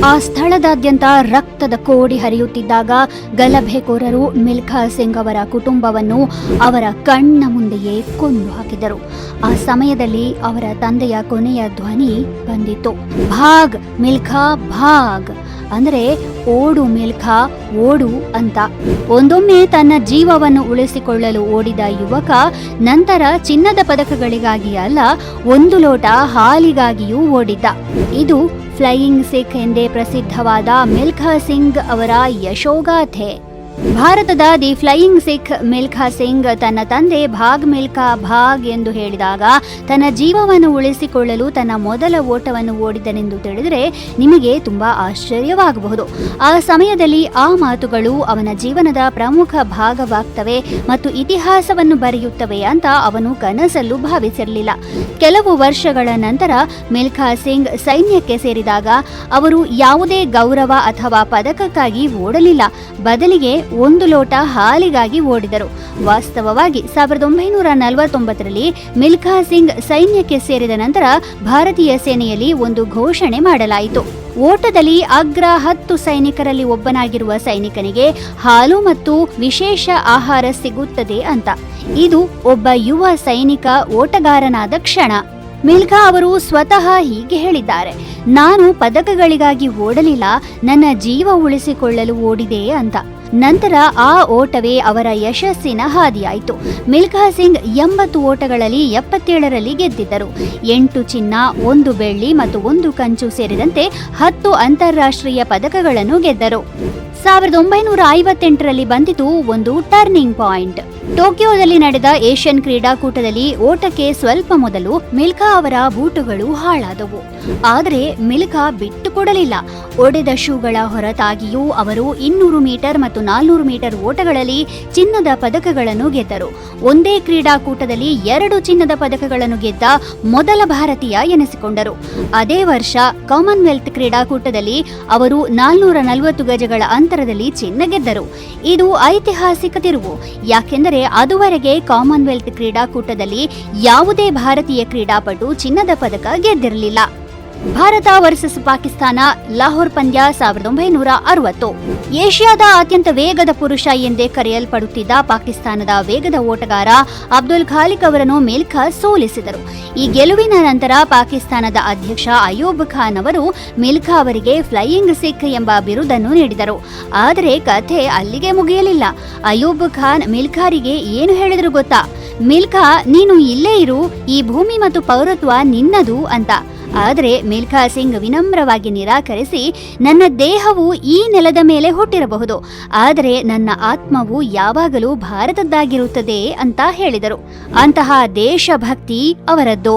ಆ ಸ್ಥಳದಾದ್ಯಂತ ರಕ್ತದ ಕೋಡಿ ಹರಿಯುತ್ತಿದ್ದಾಗ ಗಲಭೆಕೋರರು ಮಿಲ್ಖಾ ಸಿಂಗ್ ಅವರ ಕುಟುಂಬವನ್ನು ಅವರ ಕಣ್ಣ ಮುಂದೆಯೇ ಕೊಂದು ಹಾಕಿದರು. ಆ ಸಮಯದಲ್ಲಿ ಅವರ ತಂದೆಯ ಕೊನೆಯ ಧ್ವನಿ ಬಂದಿತ್ತು, ಭಾಗ್ ಮಿಲ್ಖಾ ಭಾಗ್, ಅಂದರೆ ಓಡು ಮಿಲ್ಖಾ ಓಡು ಅಂತ. ಒಂದೊಮ್ಮೆ ತನ್ನ ಜೀವವನ್ನು ಉಳಿಸಿಕೊಳ್ಳಲು ಓಡಿದ ಯುವಕ ನಂತರ ಚಿನ್ನದ ಪದಕಗಳಿಗಾಗಿ ಅಲ್ಲ, 1 ಲೋಟ ಹಾಲಿಗಾಗಿಯೂ ಓಡಿದ್ದ. ಇದು ಫ್ಲೈಯಿಂಗ್ ಸಿಖ್ ಎಂದೇ ಪ್ರಸಿದ್ಧವಾದ ಮಿಲ್ಖಾ ಸಿಂಗ್ ಅವರ ಯಶೋಗಾಥೆ. ಭಾರತದ ದಿ ಫ್ಲೈಯಿಂಗ್ ಸಿಖ್ ಮಿಲ್ಖಾ ಸಿಂಗ್ ತನ್ನ ತಂದೆ ಭಾಗ್ ಮಿಲ್ಖಾ ಭಾಗ್ ಎಂದು ಹೇಳಿದಾಗ ತನ್ನ ಜೀವವನ್ನು ಉಳಿಸಿಕೊಳ್ಳಲು ತನ್ನ ಮೊದಲ ಓಟವನ್ನು ಓಡಿದನೆಂದು ತಿಳಿದರೆ ನಿಮಗೆ ತುಂಬಾ ಆಶ್ಚರ್ಯವಾಗಬಹುದು. ಆ ಸಮಯದಲ್ಲಿ ಆ ಮಾತುಗಳು ಅವನ ಜೀವನದ ಪ್ರಮುಖ ಭಾಗವಾಗ್ತವೆ ಮತ್ತು ಇತಿಹಾಸವನ್ನು ಬರೆಯುತ್ತವೆ ಅಂತ ಅವನು ಕನಸಲ್ಲೂ ಭಾವಿಸಿರಲಿಲ್ಲ. ಕೆಲವು ವರ್ಷಗಳ ನಂತರ ಮಿಲ್ಖಾ ಸಿಂಗ್ ಸೈನ್ಯಕ್ಕೆ ಸೇರಿದಾಗ ಅವರು ಯಾವುದೇ ಗೌರವ ಅಥವಾ ಪದಕಕ್ಕಾಗಿ ಓಡಲಿಲ್ಲ, ಬದಲಿಗೆ 1 ಲೋಟ ಹಾಲಿಗಾಗಿ ಓಡಿದರು. ವಾಸ್ತವವಾಗಿ 1949ರಲ್ಲಿ ಮಿಲ್ಖಾ ಸಿಂಗ್ ಸೈನ್ಯಕ್ಕೆ ಸೇರಿದ ನಂತರ ಭಾರತೀಯ ಸೇನೆಯಲ್ಲಿ ಒಂದು ಘೋಷಣೆ ಮಾಡಲಾಯಿತು. ಓಟದಲ್ಲಿ ಅಗ್ರ 10 ಸೈನಿಕರಲ್ಲಿ ಒಬ್ಬನಾಗಿರುವ ಸೈನಿಕನಿಗೆ ಹಾಲು ಮತ್ತು ವಿಶೇಷ ಆಹಾರ ಸಿಗುತ್ತದೆ ಅಂತ. ಇದು ಒಬ್ಬ ಯುವ ಸೈನಿಕ ಓಟಗಾರನಾದ ಕ್ಷಣ. ಮಿಲ್ಖಾ ಅವರು ಸ್ವತಃ ಹೀಗೆ ಹೇಳಿದ್ದಾರೆ, ನಾನು ಪದಕಗಳಿಗಾಗಿ ಓಡಲಿಲ್ಲ, ನನ್ನ ಜೀವ ಉಳಿಸಿಕೊಳ್ಳಲು ಓಡಿದೆ ಅಂತ. ನಂತರ ಆ ಓಟವೇ ಅವರ ಯಶಸ್ಸಿನ ಹಾದಿಯಾಯಿತು. ಮಿಲ್ಖಾ ಸಿಂಗ್ 80 ಓಟಗಳಲ್ಲಿ 77ರಲ್ಲಿ ಗೆದ್ದಿದ್ದರು. 8 ಚಿನ್ನ, 1 ಬೆಳ್ಳಿ ಮತ್ತು 1 ಕಂಚು ಸೇರಿದಂತೆ 10 ಅಂತಾರಾಷ್ಟ್ರೀಯ ಪದಕಗಳನ್ನು ಗೆದ್ದರು. 1958ರಲ್ಲಿ ಬಂದಿತು ಒಂದು ಟರ್ನಿಂಗ್ ಪಾಯಿಂಟ್. ಟೋಕಿಯೋದಲ್ಲಿ ನಡೆದ ಏಷ್ಯನ್ ಕ್ರೀಡಾಕೂಟದಲ್ಲಿ ಓಟಕ್ಕೆ ಸ್ವಲ್ಪ ಮೊದಲು ಮಿಲ್ಖಾ ಅವರ ಬೂಟುಗಳು ಹಾಳಾದವು. ಆದರೆ ಮಿಲ್ಖಾ ಬಿಟ್ಟು ಕೊಡಲಿಲ್ಲ. ಒಡೆದ ಶೂಗಳ ಹೊರತಾಗಿಯೂ ಅವರು 200 ಮೀಟರ್ ಮತ್ತು 400 ಮೀಟರ್ ಓಟಗಳಲ್ಲಿ ಚಿನ್ನದ ಪದಕಗಳನ್ನು ಗೆದ್ದರು. ಒಂದೇ ಕ್ರೀಡಾಕೂಟದಲ್ಲಿ 2 ಚಿನ್ನದ ಪದಕಗಳನ್ನು ಗೆದ್ದ ಮೊದಲ ಭಾರತೀಯ ಎನಿಸಿಕೊಂಡರು. ಅದೇ ವರ್ಷ ಕಾಮನ್ವೆಲ್ತ್ ಕ್ರೀಡಾಕೂಟದಲ್ಲಿ ಅವರು 440 ಗಜಗಳ ಅಂತರದಲ್ಲಿ ಚಿನ್ನ ಗೆದ್ದರು. ಇದು ಐತಿಹಾಸಿಕ ತಿರುವು, ಯಾಕೆಂದರೆ ಅದುವರೆಗೆ ಕಾಮನ್ವೆಲ್ತ್ ಕ್ರೀಡಾಕೂಟದಲ್ಲಿ ಯಾವುದೇ ಭಾರತೀಯ ಕ್ರೀಡಾಪಟು ಚಿನ್ನದ ಪದಕ ಗೆದ್ದಿರಲಿಲ್ಲ. ಭಾರತ ವರ್ಸಸ್ ಪಾಕಿಸ್ತಾನ, ಲಾಹೋರ್ ಪಂದ್ಯ 1960. ಏಷ್ಯಾದ ಅತ್ಯಂತ ವೇಗದ ಪುರುಷ ಎಂದೇ ಕರೆಯಲ್ಪಡುತ್ತಿದ್ದ ಪಾಕಿಸ್ತಾನದ ವೇಗದ ಓಟಗಾರ ಅಬ್ದುಲ್ ಖಾಲಿಕ್ ಅವರನ್ನು ಮಿಲ್ಖಾ ಸೋಲಿಸಿದರು. ಈ ಗೆಲುವಿನ ನಂತರ ಪಾಕಿಸ್ತಾನದ ಅಧ್ಯಕ್ಷ ಅಯೂಬ್ ಖಾನ್ ಅವರು ಮಿಲ್ಖಾ ಅವರಿಗೆ ಫ್ಲೈಯಿಂಗ್ ಸಿಖ್ ಎಂಬ ಬಿರುದನ್ನು ನೀಡಿದರು. ಆದರೆ ಕಥೆ ಅಲ್ಲಿಗೆ ಮುಗಿಯಲಿಲ್ಲ. ಅಯೂಬ್ ಖಾನ್ ಮಿಲ್ಖಾರಿಗೆ ಏನು ಹೇಳಿದ್ರು ಗೊತ್ತಾ? ಮಿಲ್ಖಾ, ನೀನು ಇಲ್ಲೇ ಇರು, ಈ ಭೂಮಿ ಮತ್ತು ಪೌರತ್ವ ನಿನ್ನದು ಅಂತ. ಆದರೆ ಮಿಲ್ಖಾ ಸಿಂಗ್ ವಿನಮ್ರವಾಗಿ ನಿರಾಕರಿಸಿ, ನನ್ನ ದೇಹವು ಈ ನೆಲದ ಮೇಲೆ ಹುಟ್ಟಿರಬಹುದು, ಆದರೆ ನನ್ನ ಆತ್ಮವು ಯಾವಾಗಲೂ ಭಾರತದ್ದಾಗಿರುತ್ತದೆ ಅಂತ ಹೇಳಿದರು. ಅಂತಹ ದೇಶಭಕ್ತಿ ಅವರದ್ದು.